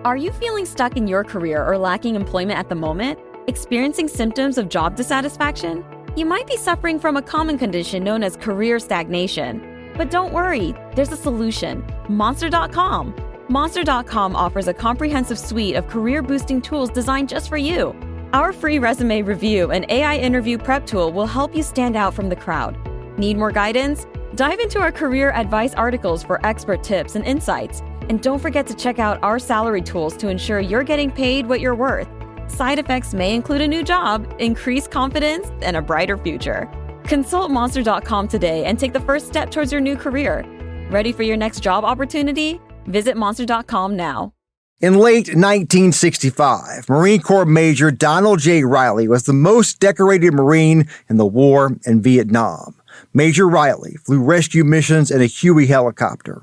Are you feeling stuck in your career or lacking employment at the moment? Experiencing symptoms of job dissatisfaction? You might be suffering from a common condition known as career stagnation. But don't worry, there's a solution. Monster.com. Monster.com offers a comprehensive suite of career-boosting tools designed just for you. Our free resume review and AI interview prep tool will help you stand out from the crowd. Need more guidance? Dive into our career advice articles for expert tips and insights. And don't forget to check out our salary tools to ensure you're getting paid what you're worth. Side effects may include a new job, increased confidence, and a brighter future. Consult Monster.com today and take the first step towards your new career. Ready for your next job opportunity? Visit Monster.com now. In late 1965, Marine Corps Major Donald J. Reilly was the most decorated Marine in the war in Vietnam. Major Reilly flew rescue missions in a Huey helicopter.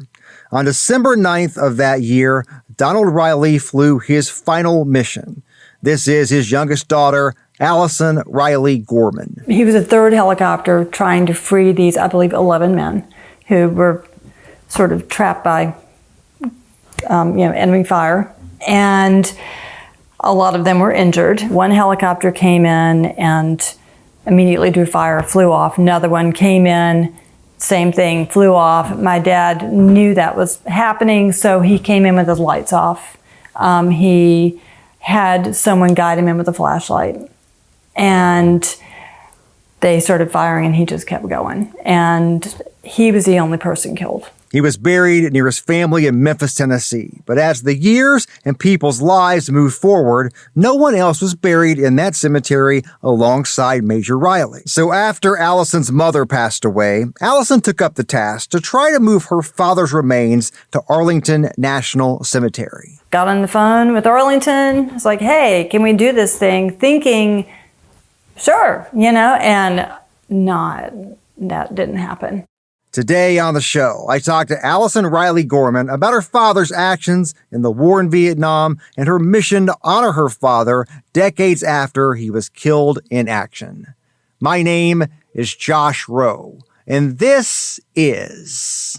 On December 9th of that year, Donald Reilly flew his final mission. This is his youngest daughter, Allison Reilly Gorman. He was a third helicopter trying to free these, I believe, 11 men who were sort of trapped by enemy fire. And a lot of them were injured. One helicopter came in and immediately drew fire, flew off. Another one came in, same thing, flew off. My dad knew that was happening, so he came in with his lights off. He had someone guide him in with a flashlight. And they started firing and he just kept going. And he was the only person killed. He was buried near his family in Memphis, Tennessee. But as the years and people's lives moved forward, no one else was buried in that cemetery alongside Major Reilly. So after Allison's mother passed away, Allison took up the task to try to move her father's remains to Arlington National Cemetery. Got on the phone with Arlington. It's like, hey, can we do this thing? Thinking, sure, and that didn't happen. Today on the show, I talked to Allison Reilly Gorman about her father's actions in the war in Vietnam and her mission to honor her father decades after he was killed in action. My name is Josh Rowe, and this is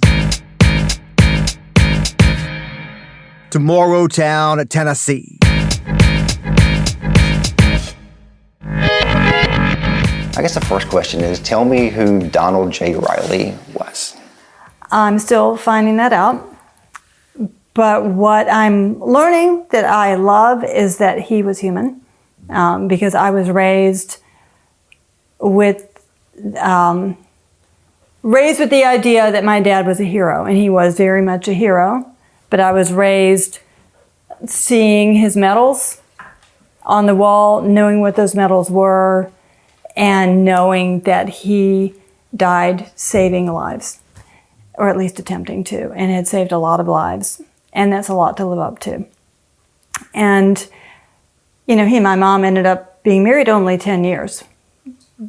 Tomorrowtown, Tennessee. I guess the first question is, tell me who Donald J. Reilly was. I'm still finding that out. But what I'm learning that I love is that he was human. Because I was raised with the idea that my dad was a hero, and he was very much a hero. But I was raised seeing his medals on the wall, knowing what those medals were, and knowing that he died saving lives, or at least attempting to, and had saved a lot of lives. And that's a lot to live up to. And, he and my mom ended up being married only 10 years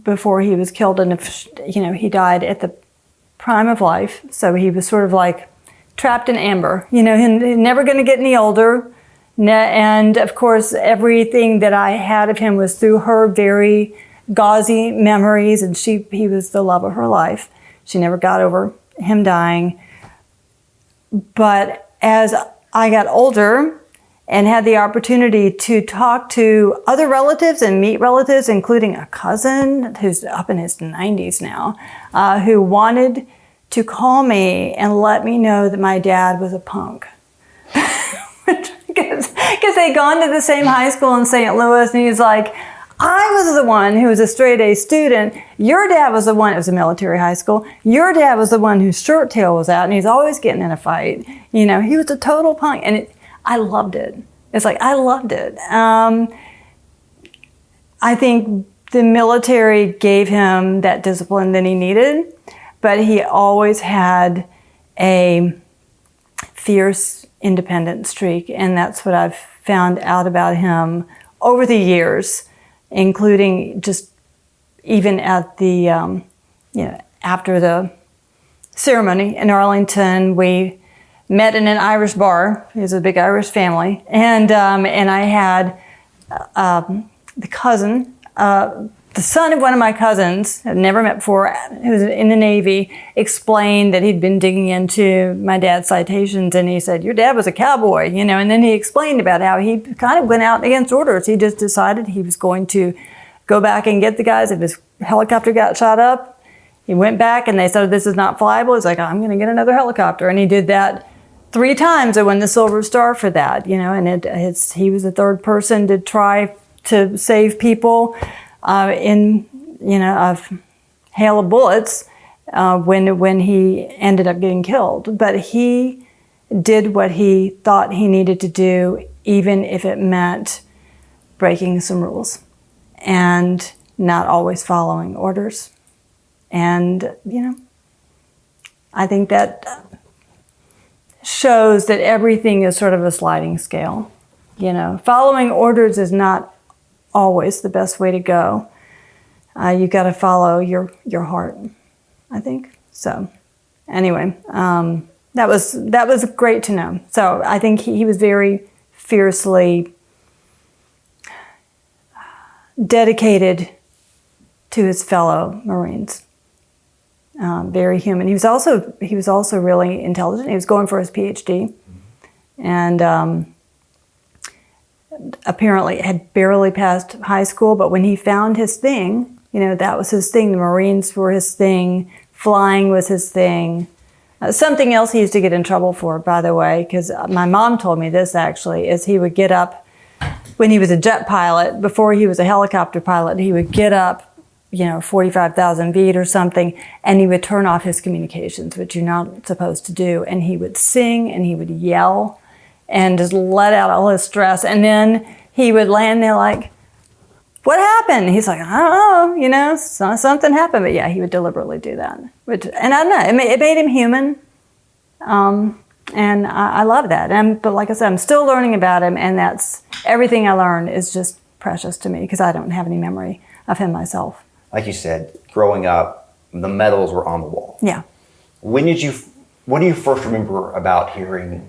before he was killed. And, he died at the prime of life. So he was sort of like trapped in amber, he's never going to get any older. And of course, everything that I had of him was through her very gauzy memories, and he was the love of her life. She never got over him dying. But as I got older and had the opportunity to talk to other relatives and meet relatives, including a cousin who's up in his 90s now, who wanted to call me and let me know that my dad was a punk. Because they'd gone to the same high school in St. Louis, and he's like, I was the one who was a straight A student. Your dad was the one, it was a military high school. Your dad was the one whose shirt tail was out, and he's always getting in a fight. He was a total punk, and I loved it. It's like, I loved it. I think the military gave him that discipline that he needed, but he always had a fierce, independent streak, and that's what I've found out about him over the years, including just even at the, after the ceremony in Arlington, we met in an Irish bar. He was a big Irish family. And I had the cousin the son of one of my cousins, I'd never met before, who was in the Navy, explained that he'd been digging into my dad's citations, and he said, your dad was a cowboy, you know, and then he explained about how he kind of went out against orders. He just decided he was going to go back and get the guys. If his helicopter got shot up, he went back and they said, this is not flyable. He's like, I'm going to get another helicopter. And he did that 3 times and won the Silver Star for that, you know, and he was the 3rd person to try to save people in, you know, a hail of bullets when he ended up getting killed. But he did what he thought he needed to do, even if it meant breaking some rules and not always following orders. And, you know, I think that shows that everything is sort of a sliding scale. You know, following orders is not always the best way to go. You got to follow your heart, I think. So, anyway, that was great to know. So I think he was very fiercely dedicated to his fellow Marines. Very human. He was also really intelligent. He was going for his PhD, and apparently had barely passed high school. But when he found his thing, you know, that was his thing. The Marines were his thing. Flying was his thing. Something else he used to get in trouble for, by the way, because my mom told me this actually, is he would get up when he was a jet pilot. Before he was a helicopter pilot, he would get up, you know, 45,000 feet or something, and he would turn off his communications, which you're not supposed to do. And he would sing and he would yell and just let out all his stress. And then he would land there like, what happened? He's like, I don't know, you know, something happened. But yeah, he would deliberately do that. And I don't know, it made him human. And I love that. But like I said, I'm still learning about him, and that's everything I learned is just precious to me because I don't have any memory of him myself. Like you said, growing up, the medals were on the wall. Yeah. What do you first remember about hearing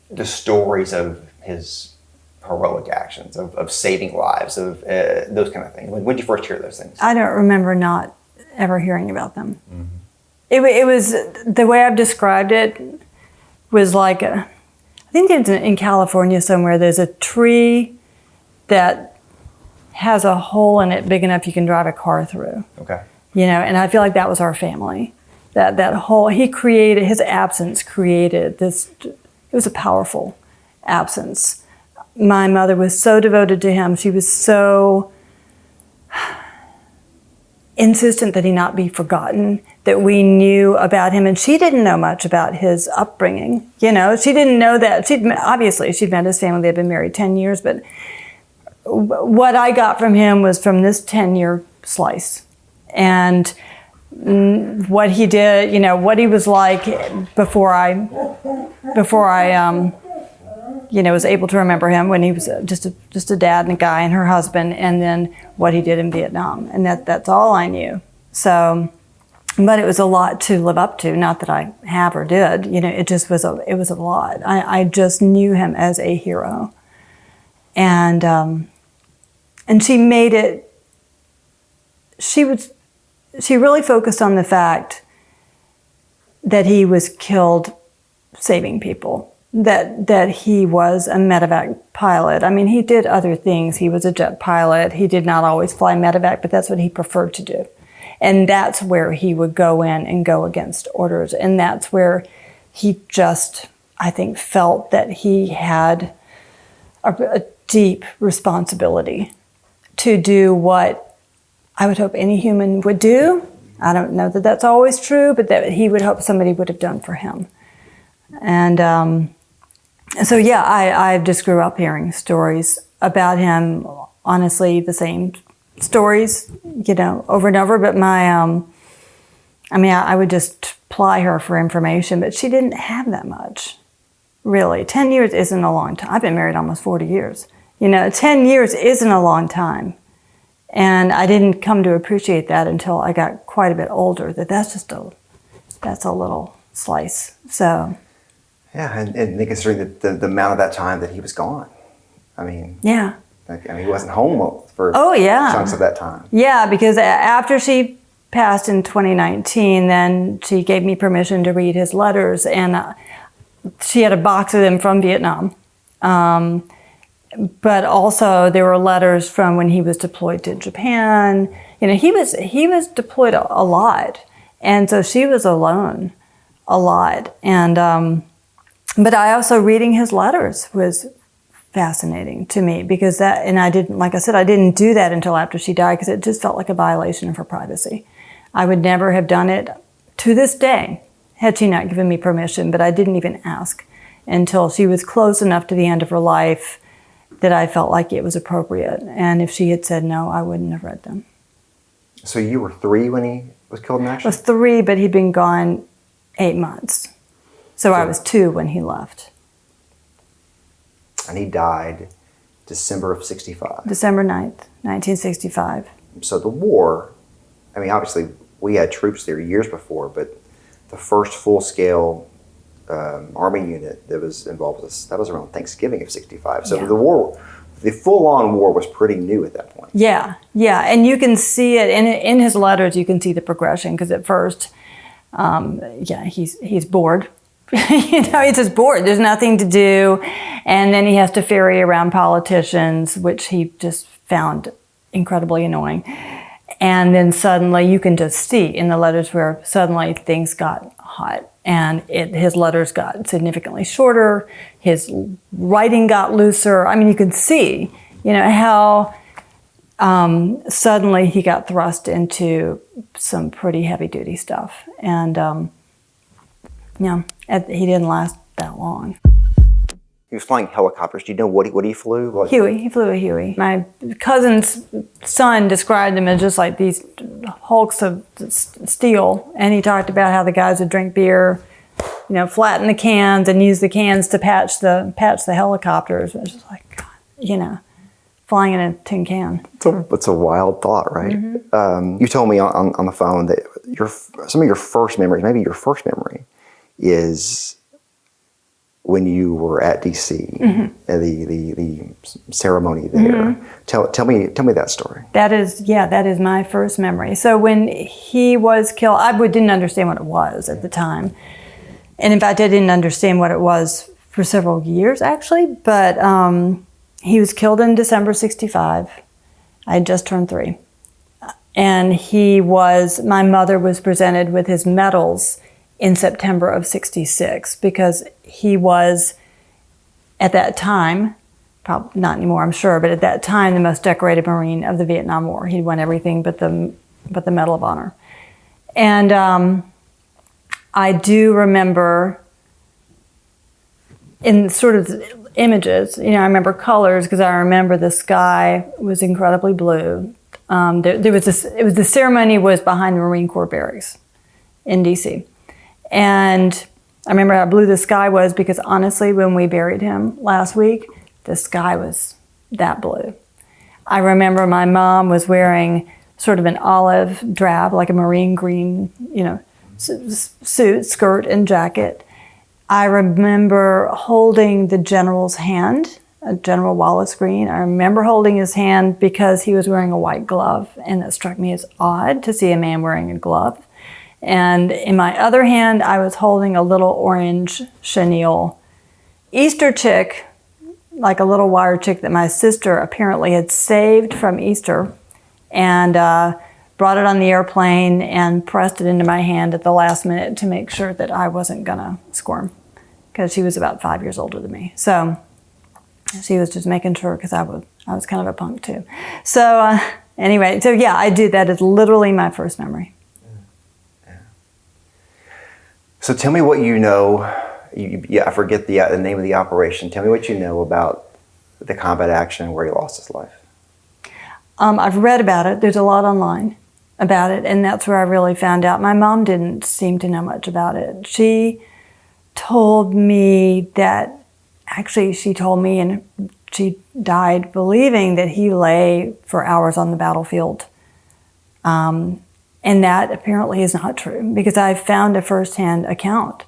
the stories of his heroic actions, of saving lives, of those kind of things? When did you first hear those things? I don't remember not ever hearing about them. Mm-hmm. It was, the way I've described it was like, I think it's in California somewhere, there's a tree that has a hole in it big enough you can drive a car through. Okay. You know, and I feel like that was our family. That whole, his absence created this, it was a powerful absence. My mother was so devoted to him. She was so insistent that he not be forgotten, that we knew about him. And she didn't know much about his upbringing. You know, she didn't know that. Obviously, she'd met his family. They'd been married 10 years. But what I got from him was from this 10-year slice. And what he did, you know, what he was like before I you know, was able to remember him when he was just a dad and a guy and her husband, and then what he did in Vietnam. And that's all I knew. So, but it was a lot to live up to. Not that I have or did, you know, it was a lot. I just knew him as a hero. And she made it, she really focused on the fact that he was killed saving people. That he was a medevac pilot. I mean, he did other things. He was a jet pilot. He did not always fly medevac, but that's what he preferred to do. And that's where he would go in and go against orders. And that's where he just, I think, felt that he had a deep responsibility to do what I would hope any human would do. I don't know that that's always true, but that he would hope somebody would have done for him. And so, yeah, I just grew up hearing stories about him, honestly, the same stories, you know, over and over. But I would just ply her for information, but she didn't have that much, really. 10 years isn't a long time. I've been married almost 40 years. You know, 10 years isn't a long time. And I didn't come to appreciate that until I got quite a bit older, that's a little slice, so. Yeah, and considering the amount of that time that he was gone. I mean. Yeah. Like, I mean, he wasn't home for Oh, yeah. chunks of that time. Yeah, because after she passed in 2019, then she gave me permission to read his letters, and she had a box of them from Vietnam. But also there were letters from when he was deployed to Japan. You know, he was deployed a lot, and so she was alone a lot. And but I also, reading his letters was fascinating to me, because I didn't, like I said, I didn't do that until after she died, because it just felt like a violation of her privacy. I would never have done it to this day had she not given me permission, but I didn't even ask until she was close enough to the end of her life that I felt like it was appropriate. And if she had said no, I wouldn't have read them. So you were 3 when he was killed in I action? was 3, but he'd been gone 8 months. So I was 2 when he left. And he died December of 65. December 9th, 1965. So the war, I mean, obviously we had troops there years before, but the first full-scale Army unit that was involved with us, that was around Thanksgiving of 65. So Yeah. the full-on war was pretty new at that point. Yeah, yeah, and you can see it in his letters. You can see the progression, because at first, he's bored. You know, he's just bored. There's nothing to do, and then he has to ferry around politicians, which he just found incredibly annoying. And then suddenly, you can just see in the letters where suddenly things got hot, and his letters got significantly shorter. His writing got looser. I mean, you could see, you know, how suddenly he got thrust into some pretty heavy-duty stuff. And he didn't last that long. He was flying helicopters. Do you know what he flew? Like, Huey, he flew a Huey. My cousin's son described them as just like these hulks of steel, and he talked about how the guys would drink beer, you know, flatten the cans and use the cans to patch the helicopters. It was just like, God, you know, flying in a tin can. It's a wild thought, right? Mm-hmm. You told me on the phone that some of your first memories, maybe your first memory, is when you were at DC, the ceremony there. Tell me that story. That is my first memory. So when he was killed, I didn't understand what it was at the time. And in fact, I didn't understand what it was for several years, actually. But he was killed in December 65. I had just turned 3. And my mother was presented with his medals in September of 66, because he was, at that time, probably not anymore, I'm sure, but at that time, the most decorated Marine of the Vietnam War. He'd won everything but the Medal of Honor. And I do remember, in sort of images, you know, I remember colors, because I remember the sky was incredibly blue. The ceremony was behind the Marine Corps barracks in DC. And I remember how blue the sky was, because honestly, when we buried him last week, the sky was that blue. I remember my mom was wearing sort of an olive drab, like a marine green, you know, suit, skirt, and jacket. I remember holding the general's hand, General Wallace Green. I remember holding his hand because he was wearing a white glove, and that struck me as odd to see a man wearing a glove. And in my other hand, I was holding a little orange chenille Easter chick, like a little wire chick that my sister apparently had saved from Easter, and brought it on the airplane and pressed it into my hand at the last minute to make sure that I wasn't gonna squirm, because she was about 5 years older than me. So she was just making sure, because I was kind of a punk too. So anyway, so yeah, I do. That is literally my first memory. So tell me what you know. I forget the name of the operation. Tell me what you know about the combat action where he lost his life. I've read about it. There's a lot online about it, and that's where I really found out. My mom didn't seem to know much about it. She told me that, actually she told me, and she died believing that he lay for hours on the battlefield. And that apparently is not true, because I found a firsthand account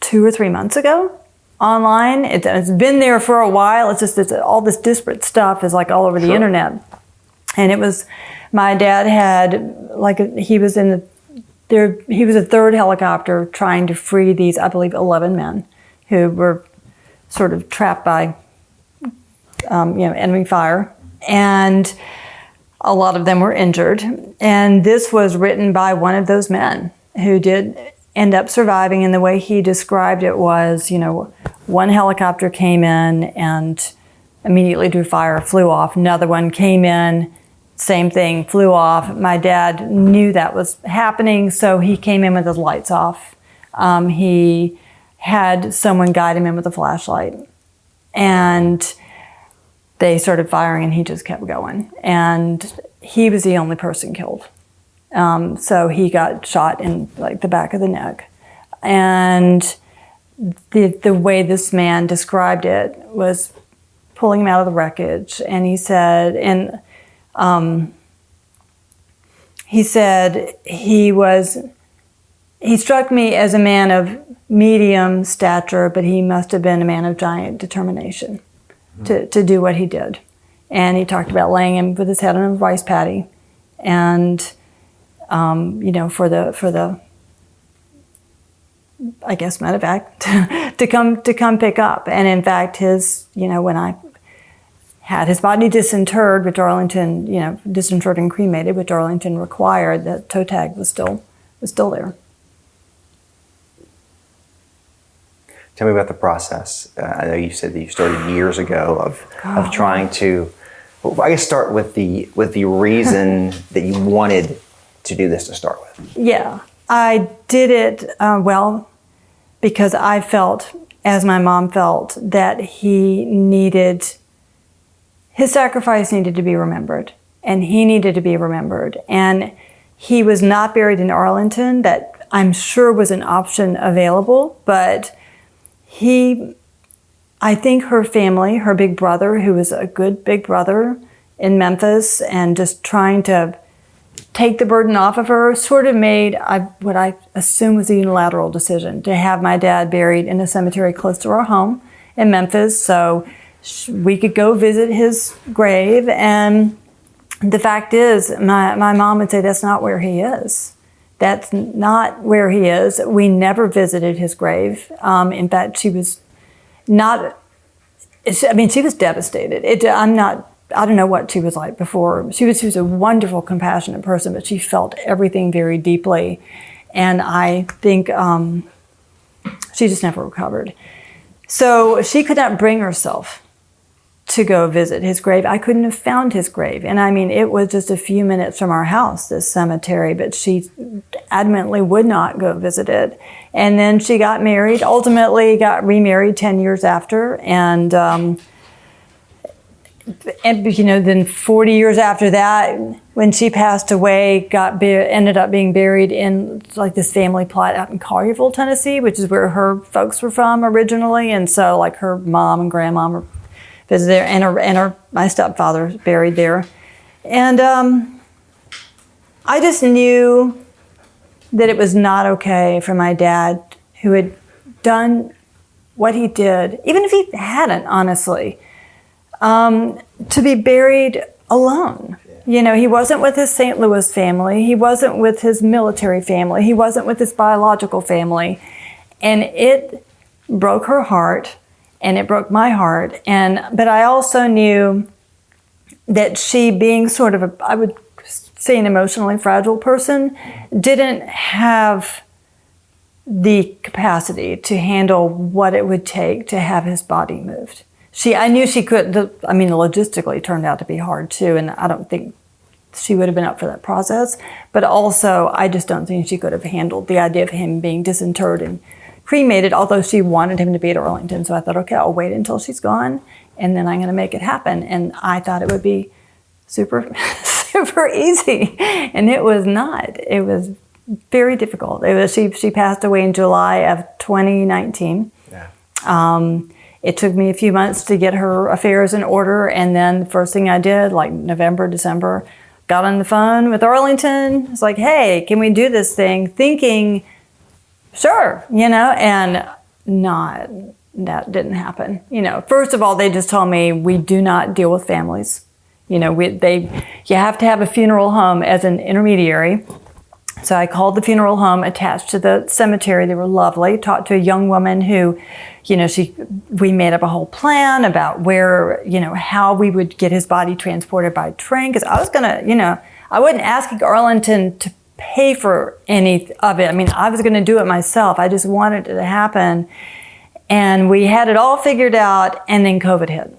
2 or 3 months ago online. It's been there for a while. It's all this disparate stuff is like all over the internet. And it was, my dad had, like, he was a third helicopter trying to free these, I believe, 11 men who were sort of trapped by, enemy fire. And a lot of them were injured. And this was written by one of those men who did end up surviving. And the way he described it was, one helicopter came in and immediately drew fire, flew off. Another one came in, same thing, flew off. My dad knew that was happening, so he came in with his lights off. He had someone guide him in with a flashlight. And they started firing and he just kept going. And he was the only person killed. So he got shot in like the back of the neck. And the way this man described it was pulling him out of the wreckage. And he said, he struck me as a man of medium stature, but he must have been a man of giant determination to do what he did. And he talked about laying him with his head on a rice paddy and, for the I guess medevac to come pick up. And in fact, when I had his body disinterred, which Arlington, disinterred and cremated, which Arlington required, that toe tag was still there. Tell me about the process. I know you said that you started years ago of trying to. Well, I guess start with the reason that you wanted to do this to start with. Yeah, I did it because I felt, as my mom felt, that his sacrifice needed to be remembered, and he needed to be remembered. And he was not buried in Arlington. That I'm sure was an option available, but I think her family, her big brother, who was a good big brother in Memphis, and just trying to take the burden off of her, sort of made what I assume was a unilateral decision to have my dad buried in a cemetery close to our home in Memphis, so we could go visit his grave. And the fact is, my mom would say, that's not where he is. That's not where he is. We never visited his grave. In fact, she was devastated. I don't know what she was like before. She was a wonderful, compassionate person, but she felt everything very deeply. And I think she just never recovered. So she could not bring herself to go visit his grave. I couldn't have found his grave. And I mean, it was just a few minutes from our house, this cemetery, but she adamantly would not go visit it. And then she got married, ultimately got remarried 10 years after. And then 40 years after that, when she passed away, ended up being buried in like this family plot out in Collierville, Tennessee, which is where her folks were from originally. And so like her mom and grandma were visited there, and my stepfather is buried there. And I just knew that it was not okay for my dad, who had done what he did, even if he hadn't, honestly, to be buried alone. He wasn't with his St. Louis family. He wasn't with his military family. He wasn't with his biological family. And it broke her heart, and it broke my heart. But I also knew that she, being sort of I would say an emotionally fragile person, didn't have the capacity to handle what it would take to have his body moved. I knew she could. Logistically, it turned out to be hard too, and I don't think she would have been up for that process. But also, I just don't think she could have handled the idea of him being disinterred and cremated, although she wanted him to be at Arlington. So I thought, okay, I'll wait until she's gone, and then I'm going to make it happen. And I thought it would be super, super easy, and it was not. It was very difficult. She passed away in July of 2019. Yeah. It took me a few months to get her affairs in order, and then the first thing I did, like November, December, got on the phone with Arlington. It's like, hey, can we do this thing? Thinking, sure, and not that didn't happen. First of all, they just told me we do not deal with families. You have to have a funeral home as an intermediary. So I called the funeral home attached to the cemetery. They were lovely. Talked to a young woman who, we made up a whole plan about where, how we would get his body transported by train. Because I was I wasn't asking Arlington to pay for any of it. I mean, I was going to do it myself. I just wanted it to happen. And we had it all figured out, and then COVID hit.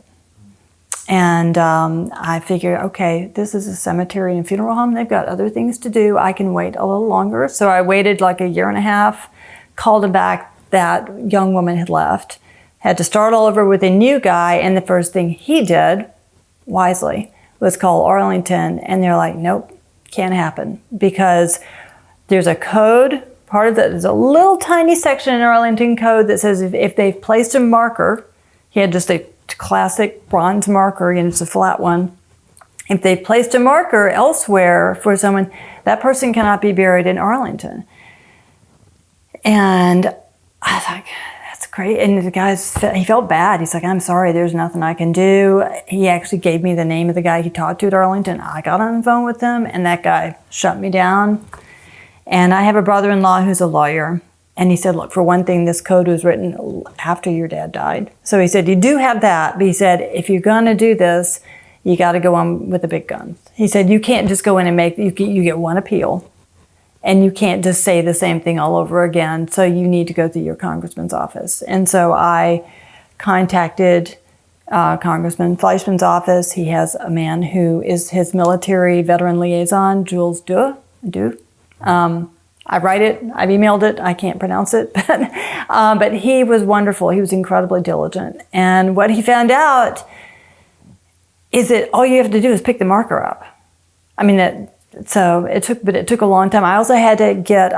And I figured, okay, this is a cemetery and funeral home. They've got other things to do. I can wait a little longer. So I waited like a year and a half, called him back. That young woman had left, had to start all over with a new guy. And the first thing he did, wisely, was call Arlington. And they're like, nope, can't happen. Because there's a code. Part of that is a little tiny section in Arlington code that says if they've placed a marker, he had just a classic bronze marker, it's a flat one. If they've placed a marker elsewhere for someone, that person cannot be buried in Arlington. And I was like, that's great. And the guy, he felt bad. He's like, I'm sorry, there's nothing I can do. He actually gave me the name of the guy he talked to at Arlington. I got on the phone with him, and that guy shut me down. And I have a brother-in-law who's a lawyer. And he said, look, for one thing, this code was written after your dad died. So he said, you do have that. But he said, if you're going to do this, you got to go on with the big guns. He said, you can't just go in and you get one appeal. And you can't just say the same thing all over again. So you need to go through your congressman's office. And so I contacted Congressman Fleischman's office. He has a man who is his military veteran liaison, Jules Du. I write it, I've emailed it, I can't pronounce it, but he was wonderful. He was incredibly diligent. And what he found out is that all you have to do is pick the marker up. I mean, it took a long time. I also had to get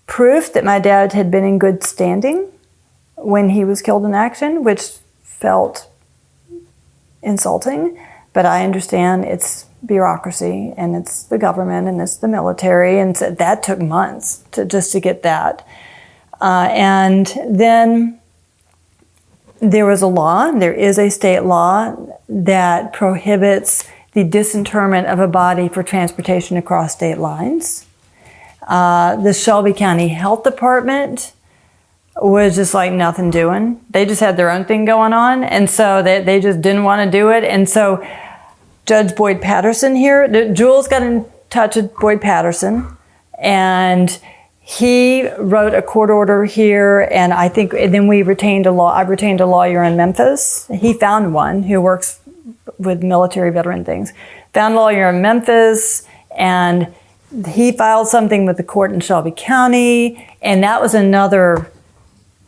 proof that my dad had been in good standing when he was killed in action, which felt insulting, but I understand it's bureaucracy and it's the government and it's the military, and so that took months to get that. And then there was a law, there is a state law that prohibits the disinterment of a body for transportation across state lines. The Shelby County Health Department was just like nothing doing. They just had their own thing going on, and so they just didn't want to do it. And so Judge Boyd Patterson here, Jules got in touch with Boyd Patterson, and he wrote a court order here, and then I retained a lawyer in Memphis. He found one who works with military veteran things. Found a lawyer in Memphis, and he filed something with the court in Shelby County, and that was another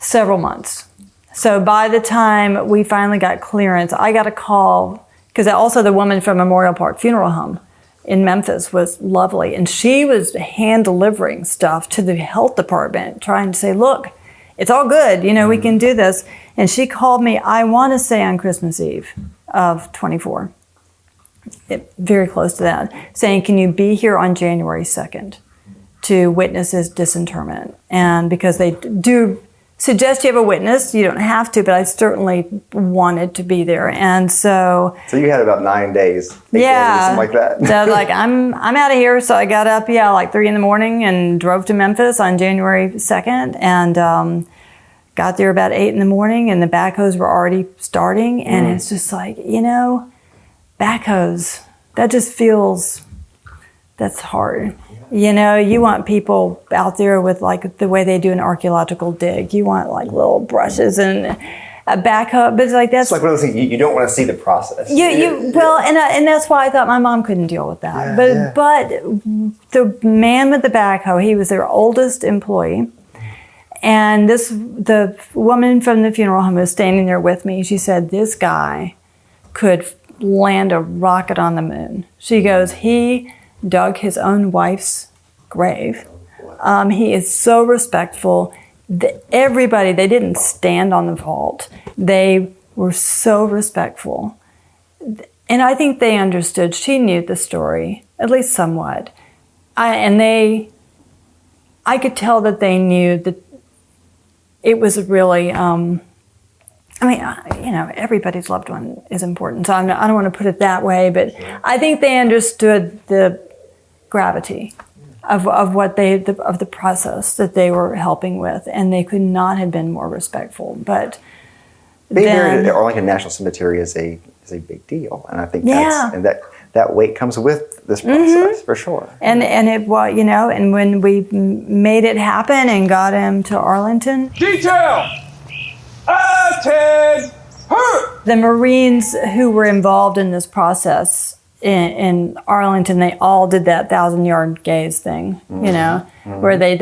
several months. So by the time we finally got clearance, I got a call, because also the woman from Memorial Park Funeral Home in Memphis was lovely. And she was hand delivering stuff to the health department, trying to say, look, it's all good. We can do this. And she called me, I want to say on Christmas Eve of 24, very close to that, saying, can you be here on January 2nd to witness his disinterment? And because they do suggest you have a witness. You don't have to, but I certainly wanted to be there. And so you had about 9 days. Something like that. So I was like, I'm out of here. So I got up, like 3 a.m. and drove to Memphis on January 2nd, and got there about 8 a.m, and the backhoes were already starting. And it's just like, backhoes, that just feels, that's hard. You want people out there with like the way they do an archaeological dig. You want like little brushes and a backhoe, but it's like that's. It's like one of those things you don't want to see the process. And that's why I thought my mom couldn't deal with that. But the man with the backhoe, he was their oldest employee, and the woman from the funeral home was standing there with me. She said, "This guy could land a rocket on the moon." She goes, "He dug his own wife's grave. He is so respectful. Everybody, they didn't stand on the vault. They were so respectful." And I think they understood. She knew the story, at least somewhat. I could tell that they knew that it was really, everybody's loved one is important. So I don't want to put it that way, but I think they understood the gravity of what of the process that they were helping with, and they could not have been more respectful. But being buried at Arlington National Cemetery is a big deal, and I think that weight comes with this process for sure. And it was, and when we made it happen and got him to Arlington, detail, attend, the Marines who were involved in this process in Arlington, they all did that 1,000-yard gaze thing, where they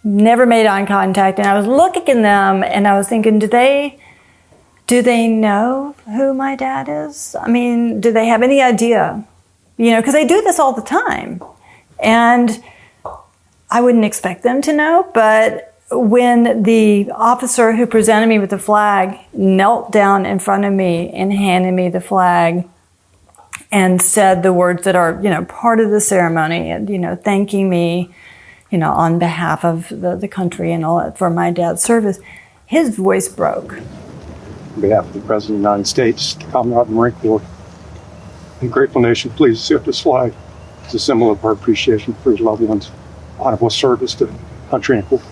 never made eye contact. And I was looking at them and I was thinking, do they know who my dad is? I mean, do they have any idea? Because they do this all the time. And I wouldn't expect them to know, but when the officer who presented me with the flag knelt down in front of me and handed me the flag and said the words that are, part of the ceremony, and, thanking me, on behalf of the country and all that for my dad's service, his voice broke. On behalf of the President of the United States, the Commandant of the Marine Corps, and the grateful nation, please accept this flag as a symbol of our appreciation for his loved ones' honorable service to country and Corps.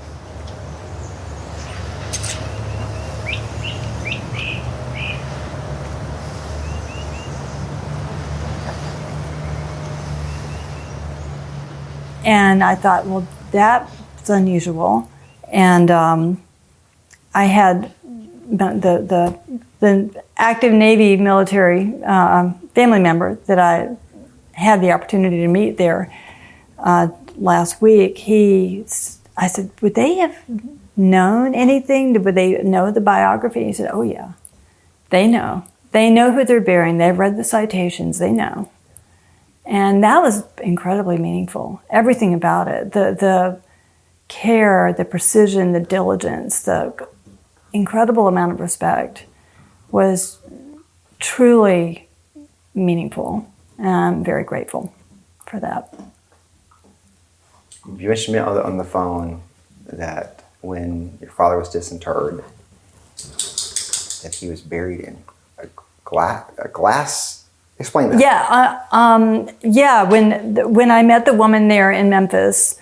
And I thought, well, that's unusual. And I had the active Navy military family member that I had the opportunity to meet there last week. I said, would they have known anything? Would they know the biography? He said, oh yeah, they know. They know who they're burying. They've read the citations. They know. And that was incredibly meaningful. Everything about it, the care, the precision, the diligence, the incredible amount of respect was truly meaningful. And I'm very grateful for that. You mentioned on the phone that when your father was disinterred, that he was buried in a glass. Explain that. Yeah. When I met the woman there in Memphis,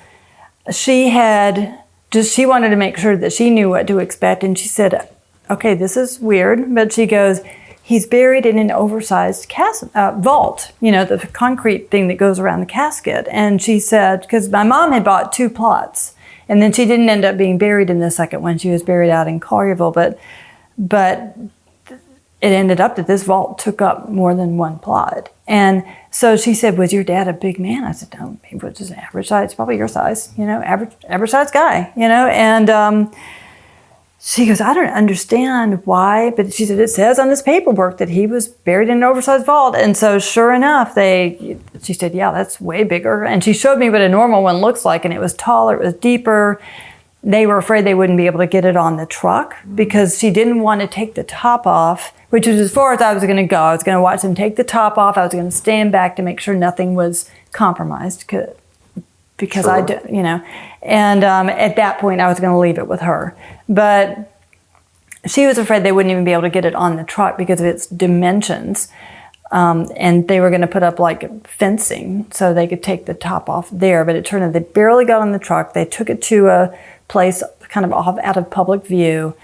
she wanted to make sure that she knew what to expect, and she said, "Okay, this is weird," but she goes, "He's buried in an oversized vault, the concrete thing that goes around the casket." And she said, because my mom had bought 2 plots, and then she didn't end up being buried in the second one. She was buried out in Collierville, but it ended up that this vault took up more than 1 plot. And so she said, was your dad a big man? I said, no, he was just average size, probably your size, average size guy, and she goes, I don't understand why, but she said, it says on this paperwork that he was buried in an oversized vault. And so sure enough, she said, yeah, that's way bigger. And she showed me what a normal one looks like, and it was taller, it was deeper. They were afraid they wouldn't be able to get it on the truck because she didn't want to take the top off, which was as far as I was going to go. I was going to watch them take the top off. I was going to stand back to make sure nothing was compromised because sure. And at that point I was going to leave it with her. But she was afraid they wouldn't even be able to get it on the truck because of its dimensions. And they were going to put up like fencing so they could take the top off there. But it turned out they barely got on the truck. They took it to a place kind of off out of public view,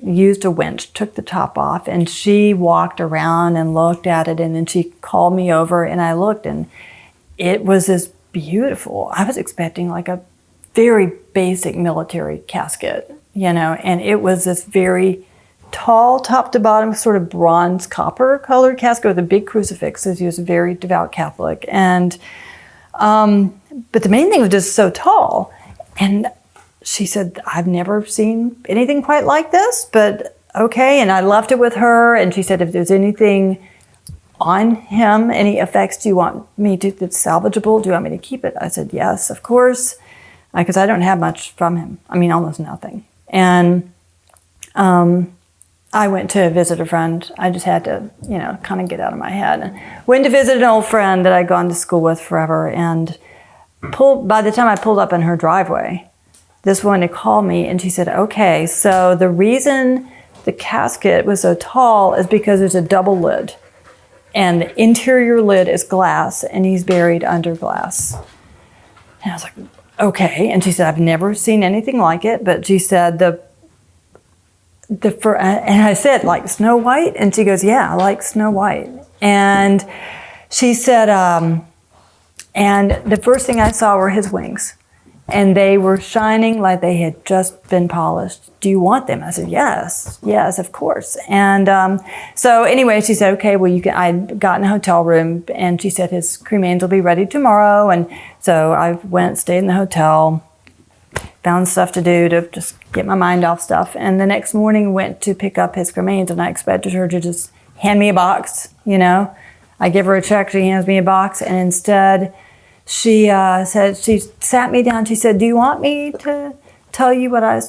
used a winch, took the top off, and she walked around and looked at it, and then she called me over and I looked, and it was this beautiful. I was expecting like a very basic military casket, and it was this very tall, top to bottom, sort of bronze copper colored casket with a big crucifix, as he was a very devout Catholic. And but the main thing was just so tall. And she said, I've never seen anything quite like this, but okay. And I left it with her, and she said, if there's anything on him, any effects, do you want me to, that's salvageable? Do you want me to keep it? I said, yes, of course, because I don't have much from him. I mean, almost nothing. And I went to visit a friend. I just had to, kind of get out of my head. And went to visit an old friend that I'd gone to school with forever. And by the time I pulled up in her driveway, this woman had called me and she said, okay, so the reason the casket was so tall is because there's a double lid. And the interior lid is glass, and he's buried under glass. And I was like, okay. And she said, I've never seen anything like it. But she said, and I said, like Snow White? And she goes, yeah, like Snow White. And she said, and the first thing I saw were his wings. And they were shining like they had just been polished. Do you want them? I said, yes, of course. And so anyway, she said, okay, well, I got in a hotel room, and she said his cremains will be ready tomorrow. And so I went, stayed in the hotel, found stuff to do to just get my mind off stuff. And the next morning went to pick up his cremains, and I expected her to just hand me a box, I give her a check, she hands me a box, and instead she said, she sat me down, she said, do you want me to tell you what I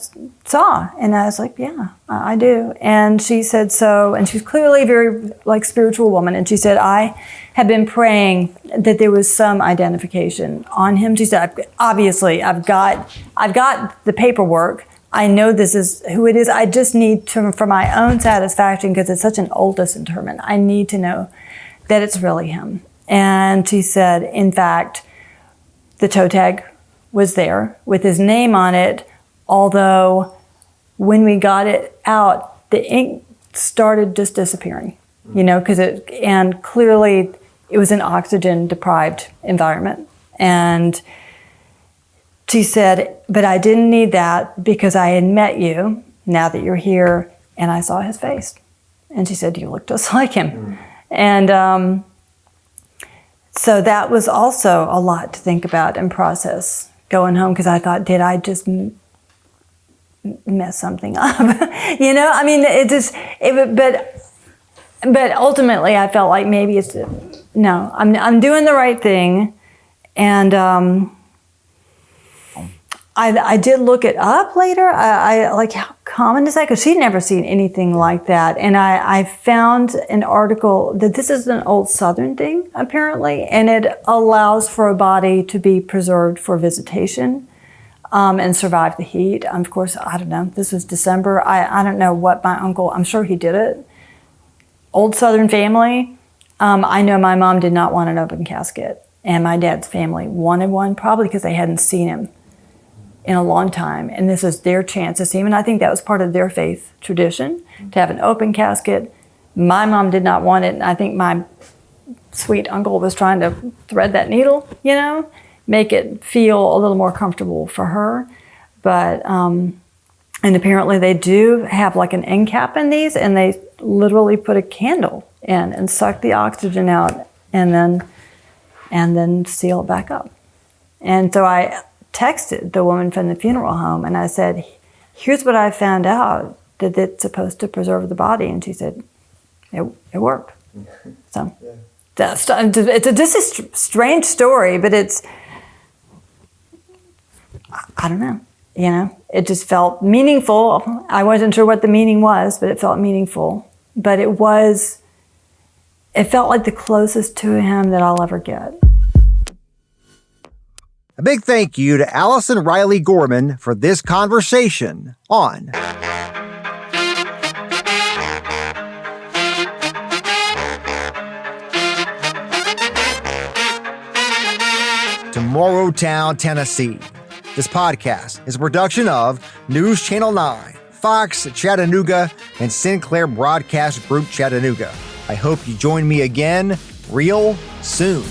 saw? And I was like, yeah, I do. And she said, and she's clearly a very spiritual woman. And she said, I have been praying that there was some identification on him. She said, obviously, I've got the paperwork. I know this is who it is. I just need to, for my own satisfaction, because it's such an old disinterment, I need to know that it's really him. And she said, in fact, the toe tag was there with his name on it, although when we got it out, the ink started just disappearing, and clearly it was an oxygen-deprived environment. And she said, but I didn't need that because I had met you, now that you're here, and I saw his face. And she said, you look just like him. And so that was also a lot to think about and process going home, because I thought, did I just mess something up? But ultimately I felt like maybe I'm doing the right thing. And I did look it up later. I like, how common is that? Because she'd never seen anything like that. And I found an article that this is an old Southern thing, apparently, and it allows for a body to be preserved for visitation and survive the heat. Of course, I don't know. This was December. I don't know what my uncle, I'm sure he did it. Old Southern family. I know my mom did not want an open casket, and my dad's family wanted one, probably because they hadn't seen him in a long time, and this is their chance to see him. And I think that was part of their faith tradition, to have an open casket. My mom did not want it, and I think my sweet uncle was trying to thread that needle, make it feel a little more comfortable for her. But, and apparently they do have like an end cap in these, and they literally put a candle in and suck the oxygen out and then seal it back up. And so I texted the woman from the funeral home, and I said, here's what I found out, that it's supposed to preserve the body. And she said, it worked. So it's just a strange story, but it's, I don't know, it just felt meaningful. I wasn't sure what the meaning was, but it felt meaningful. But it felt like the closest to him that I'll ever get. A big thank you to Allison Reilly Gorman for this conversation on Tomorrowtown, Tennessee. This podcast is a production of NewsChannel 9, Fox Chattanooga, and Sinclair Broadcast Group Chattanooga. I hope you join me again real soon.